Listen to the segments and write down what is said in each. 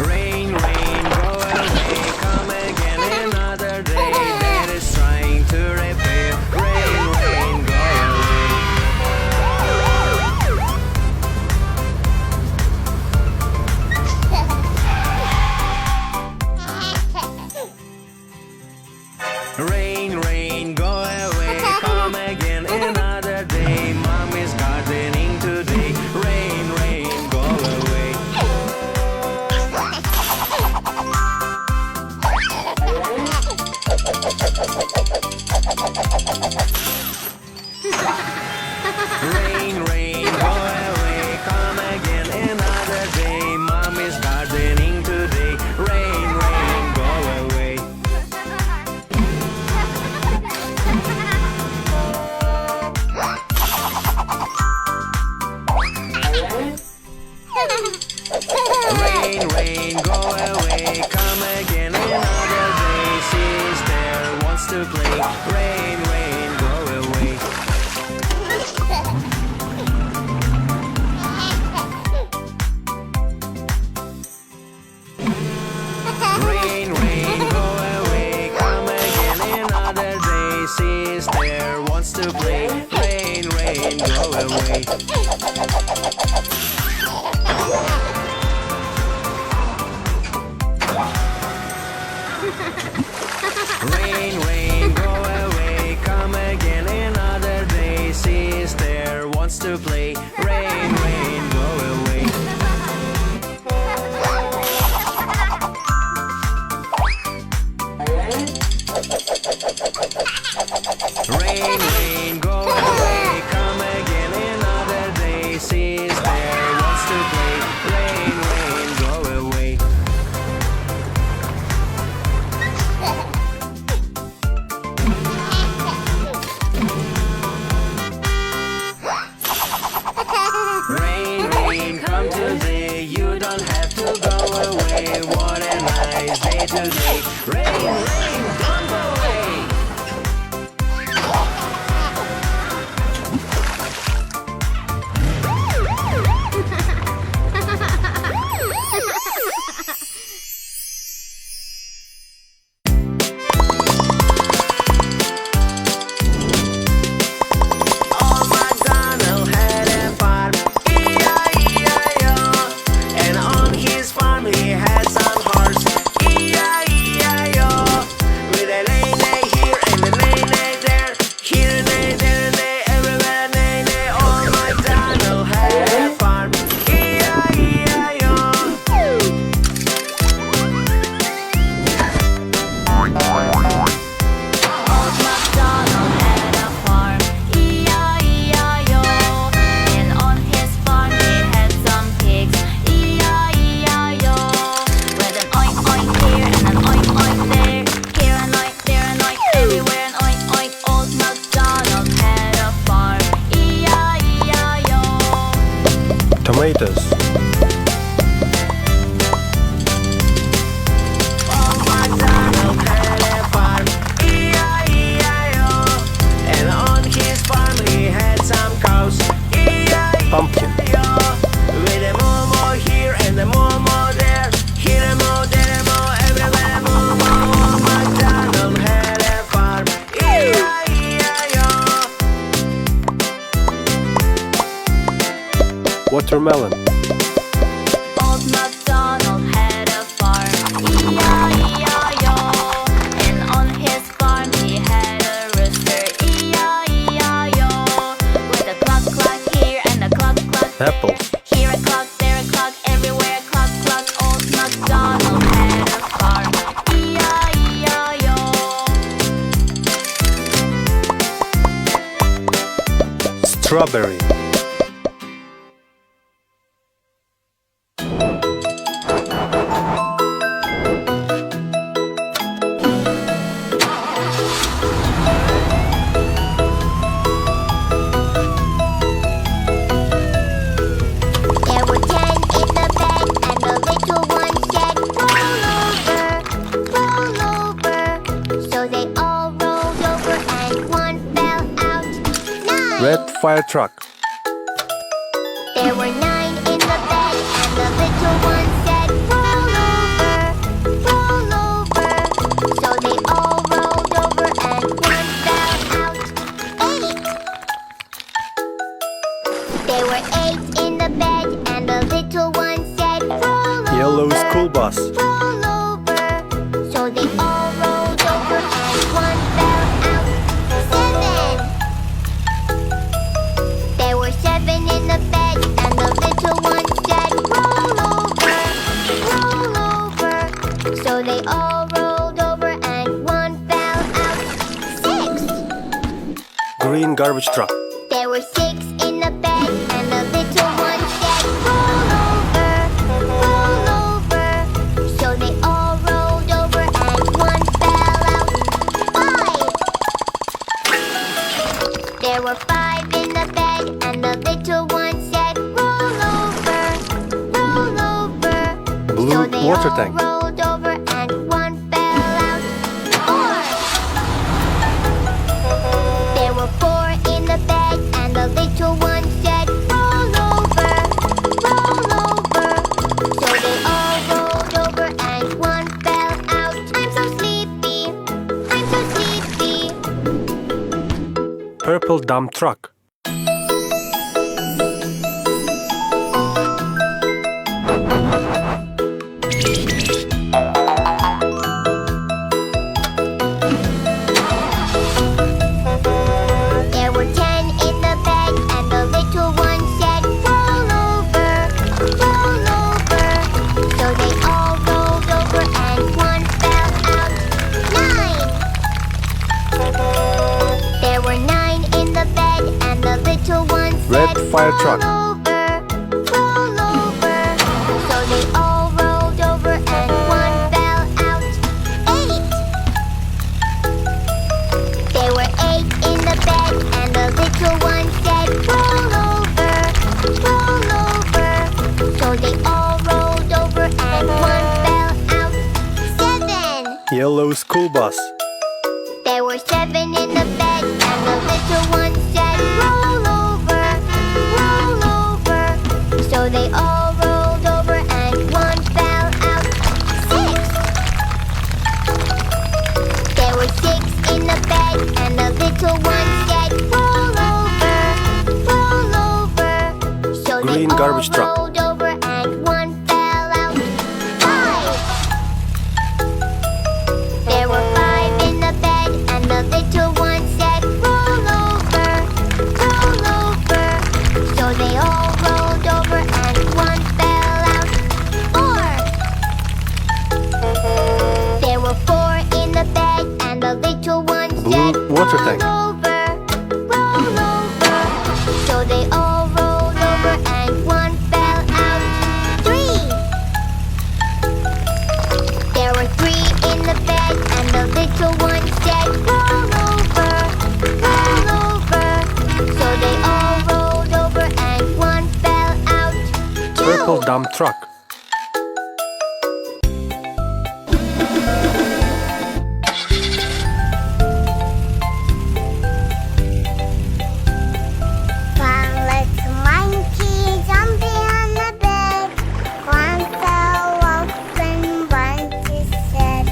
Rain, rain, go away, come again another day that is trying to repair. Rain, rain, go away. Rain, rain, go away, come again another day. Mommy's gardening today. Rain, rain, go away. Rain, rain, go away, come again another day. Mommy's gardening today. Rain, rain, go away. Rain, rain, go away, come again another day. Sister wants to play. Rain, rain, go away. Rain, rain, go away, come again another day. Sister wants to play. Rain, rain, go away. Rain, rain, go away, come again another day. Sister wants to play. Rain, rain, go away. Rain, rain, go away, come again another day. Sister wants to play. Rain, rain, go away. Rain, rain, come today. You don't have to go away. What a nice day today. Rain, rain, don't go away. Old MacDonald had a farm, E-I-E-I-O. And on his farm he had some horse, E-I-E-I-O. With a neigh-neigh here and a neigh-neigh there, here a neigh, there a neigh, everywhere a neigh-neigh. Old MacDonald had a farm, E-I-E-I-O. Old MacDonald had a farm, E-I-E-I-O. And on his farm he had some pigs, E-I-E-I-O. With an oink oink here and an oink oink there, here an oink, there an oink, everywhere an oink oink. Old MacDonald had a farm, E-I-E-I-O. Tomatoes. Old MacDonald had a farm, E-I-E-I-O. And on his farm he had some cows, Pumpkin. E-I-E-I-O. With a moo-moo here and a moo-moo there, here a moo, there a moo, everywhere a moo-moo. Old MacDonald had a farm, E-I-E-I-O. Watermelon. Old MacDonald had a farm, E-I-E-I-O. And on his farm he had a rooster, E-I-E-I-O. With a cluck cluck here and a cluck cluck there. Apples. Here a cluck, there a cluck, everywhere a cluck cluck. Old MacDonald had a farm, E-I-E-I-O. Strawberry. There were 10 in the bed, and the little one said, roll over, roll over. So they all rolled over, and one Red fire truck. There were 9 in the bed, and the little one said, roll over, roll over. So they all rolled over, and one fell out. 8. There were 8 in the bed, and the little one said, roll over, Yellow school bus. roll over. So they all rolled over, and one fell out. 7. There were 7 in the bed, and the little one said, roll over, roll over. So they all rolled over, and one fell out. 6. Green garbage truck. There were 6 in the bed, and the little one said, roll over, roll over. So they all rolled over, and one fell out. 5. There were 5 in the bed, and the little one said, roll over, roll over. Blue So they water all tank. rolled over, and one fell out. 4. There were 4 in the bed, and the little one said, roll over, roll over. So they all rolled over, and one fell out. I'm so sleepy, I'm so sleepy. Purple dump truck. There were 10 in the bed, and the little one said, roll over, roll over. So they all rolled over, and one fell out. 9. There were 9 in the bed, and the little one Red said, fire truck. roll over, roll over. So they all rolled over, and one fell out. 8. There were 8 in the bed, and the little one said, roll over, roll over. So they all rolled over, and one fell out. 7. Yellow school bus. There were 7 in the bed, and the little one said, roll over, roll over. So they all rolled over, and one fell out. 6. There were 6 in the bed, and the little one said, roll over, roll over. So they Green all garbage truck. rolled over, and one fell out. 5. There were 5 in the bed, and the little one said, roll over, roll over. So they all rolled over, and one fell out. 4. There were 4 in the bed, and the little one Blue said, water tank. roll over, roll over. So they all rolled over, and one fell out. 3. There were 3 in the bed, and the little one said, roll over, roll over. So they all rolled over, and one fell out. 2. Purple dump truck. One little monkey jumping on the bed. One fell off and one just said,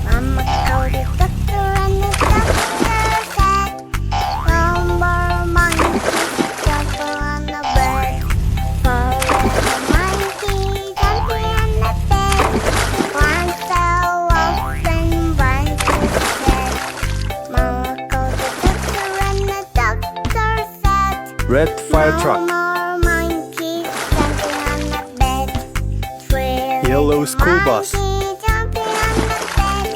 Mama called the doctor, and the doctor said, no more monkeys jumping on the bed. Four little monkeys jumping on the bed. One fell off and one just said, Mama called the doctor, and the doctor said, Red fire truck. no more monkeys jumping on the bed. Three Yellow little school bus. monkeys jumping on the bed.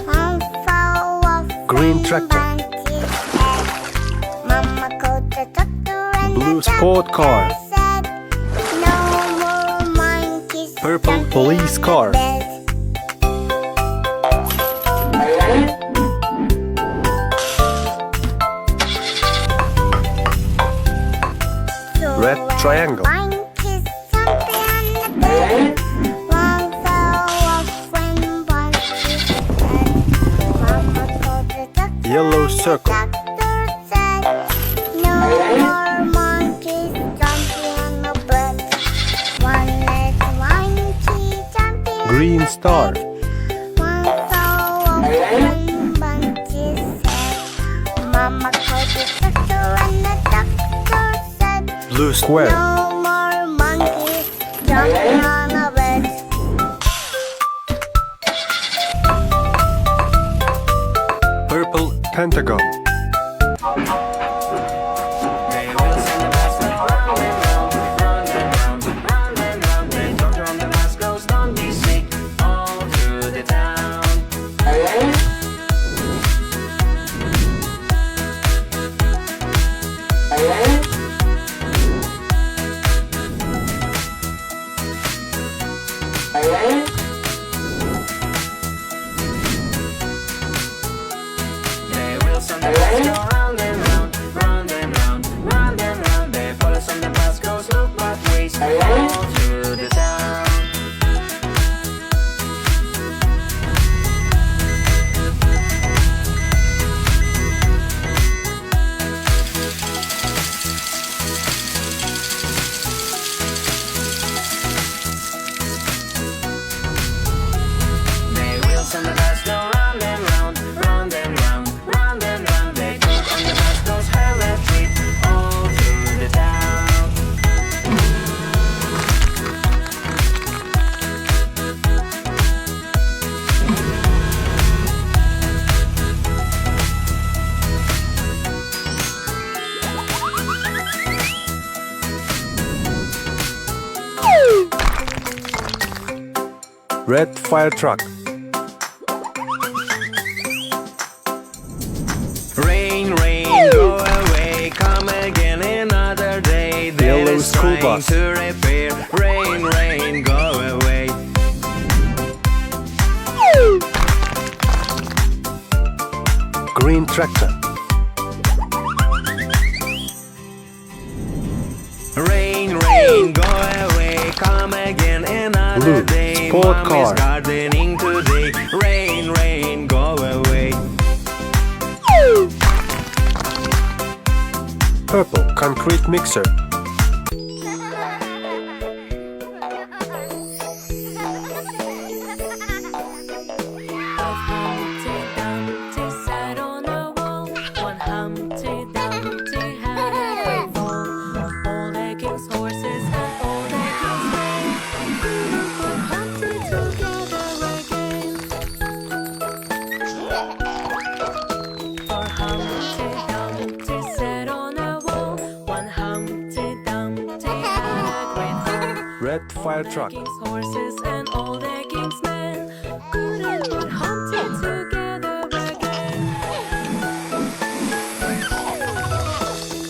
One fell off Green and tractor. one just said, Mama called the doctor, and Blue the sport doctor car. said, no more monkeys Purple jumping police on car. the bed. Red triangle. Monkeys jumping on the bed. One fell off and one just said, Mama called the doctor, Yellow and the circle. doctor said, no more monkeys jumping on the bed. One little monkey jumping on Green the star. bed. One saw a one monkey's head. Mama called the doctor and the doctor said, Blue square. no more monkeys jumping on the bed. Purple pentagon. They will send the basket round and round, round and round, round and round. The doctor on the bus goes, don't be sick, all through the town. They will send the bus go round and round, round and round, round and round. The fellas on the bus goes, look what ways, all through the town. They will send the bus go round and round, round and round, round and round. The cook on the bus goes, have a treat, all through the town. Red fire truck. Rain, rain, go away, come again another day. There Yellow is school trying bus. to repair. Rain, rain, go away. Green tractor. Rain, rain, go away, come again another Blue day. sport Mom car. is gardening today. Rain, rain, go away. Purple concrete mixer. Humpty Dumpty sat on a wall. One Humpty Dumpty had a great fall. All the king's horses and all the king's men couldn't put Humpty together again. For Humpty Dumpty sat on a wall. One Humpty Dumpty had a great fall. Red fire truck. King's horses and all the king's men couldn't put Humpty together again.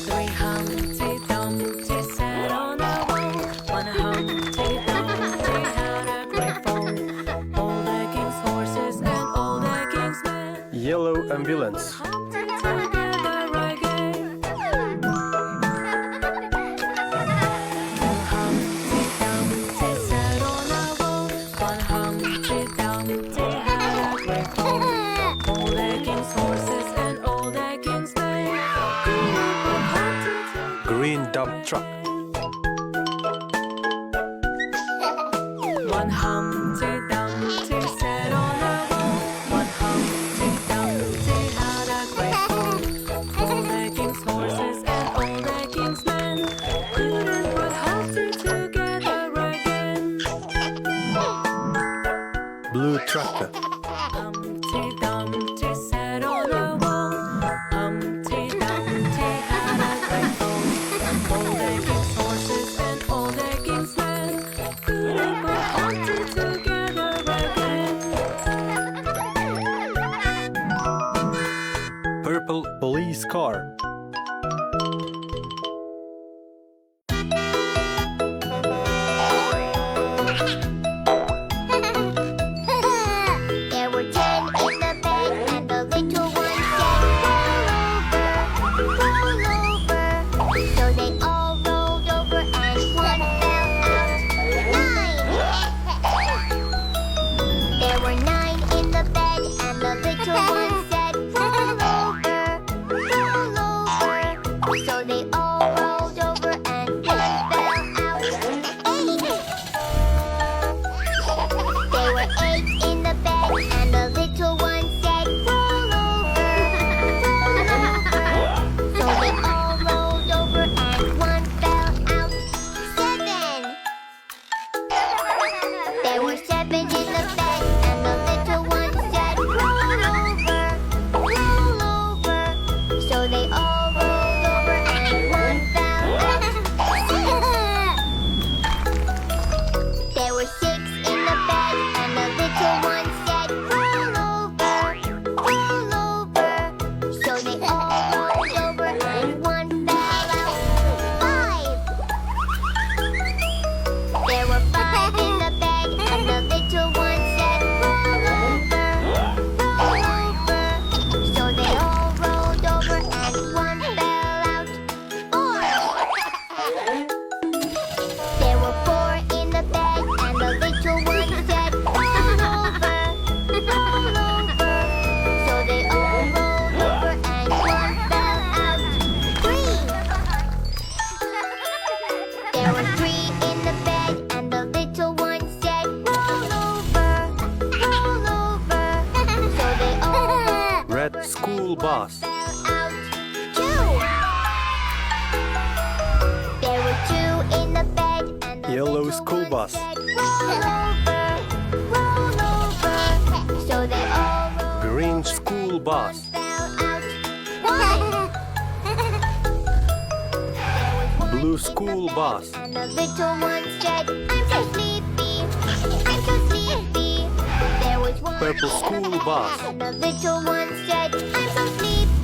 Three Humpty Dumpty sat on a wall. One Humpty Dumpty had a great fall. All the king's horses and all the king's men Yellow ambulance. Humpty together again. Humpty Dumpty sat on a wall. One Humpty Dumpty had a great fall. All the king's horses and all the king's men couldn't put Humpty together. Green dump truck. One Humpty Dumpty sat on a wall. One Humpty Dumpty had a great fall. All the king's horses and all the king's men couldn't put Humpty together again. Blue tractor. Humpty Dumpty sat on a wall. Humpty Dumpty had a great fall. All the king's horses and all the king's men couldn't put Humpty together again. Purple police car. There were 10 in the bed, and the little one said, roll over. So they all rolled over, and one fell out. 9. There were 9 in the bed, and the little one said, roll over. So they all rolled over and one fell out. There were 6 in the bed and the little one said, roll over, roll over. So they all rolled over and one fell out. 5. There were 5 in the bed and the little one said, roll over, roll over. So they all rolled over and one fell out. 4. There were 4 in the bed and the little one said, roll over, roll over. So they all rolled over and one fell out. 3. There were 3 in the bed and the little one said, roll over, roll over. So they all rolled Red school bus. fell out. 2. There were 2 in the bed and the Yellow little school one bus. said, roll over, roll over. So they all rolled Green over school and bus. one fell out. 1. Blue school bus. And the little one said, I'm so sleepy, I'm so sleepy. There was one Purple school bus. and the little one said, I'm so sleepy,